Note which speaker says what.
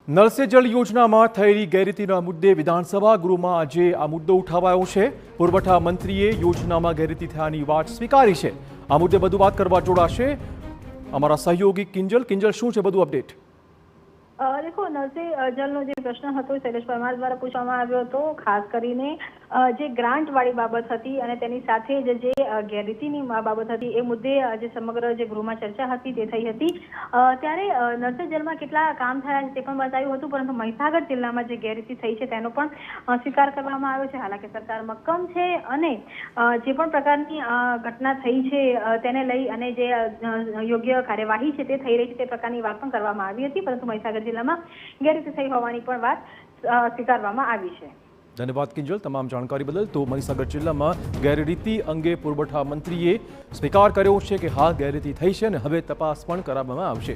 Speaker 1: નળ સે જળ યોજનામાં થયેલી ગેરરીતિના મુદ્દે વિધાનસભા ગૃહમાં આજે આ મુદ્દો ઉઠાવાયો છે। પુરવઠા મંત્રીએ યોજનામાં ગેરરીતિ થયાની વાત સ્વીકારી છે। આ મુદ્દે વધુ વાત કરવા જોડાશે અમારા સહયોગી કિંજલ। શું છે બધું અપડેટ?
Speaker 2: देखो नल से जलનો જે પ્રશ્ન હતો શૈલેષ પરમાર દ્વારા પૂછવામાં આવ્યો હતો। ખાસ કરીને જે ગ્રાન્ટ વાળી બાબત હતી અને તેની સાથે જ જે ગેરરીતિની બાબત હતી એ મુદ્દે જે સમગ્ર જે ગૃહમાં ચર્ચા હતી તે થઈ હતી। ત્યારે નલ સે જલમાં કેટલા કામ થયા તે પણ બતાવ્યું હતું, પરંતુ મહીસાગર જિલ્લામાં જે ગેરરીતિ થઈ છે તેનો પણ સ્વીકાર કરવામાં આવ્યો છે। હાલાકી સરકાર મક્કમ છે અને જે પણ પ્રકારની ઘટના થઈ છે તેને લઈ અને જે યોગ્ય કાર્યવાહી છે તે થઈ રહી છે તે પ્રકારની વાત પણ કરવામાં આવી હતી, પરંતુ મહીસાગર જિલ્લામાં ગેરરીતિ થઈ હોવાની પણ વાત સ્વીકારવામાં આવી છે।
Speaker 1: ધન્યવાદ કિંજલ તમામ જાણકારી બદલ। તો મહીસાગર જિલ્લામાં ગેરરીતિ અંગે પુરવઠા મંત્રીએ સ્વીકાર કર્યો છે કે હા ગેરરીતિ થઈ છે અને હવે તપાસ પણ કરવામાં આવશે।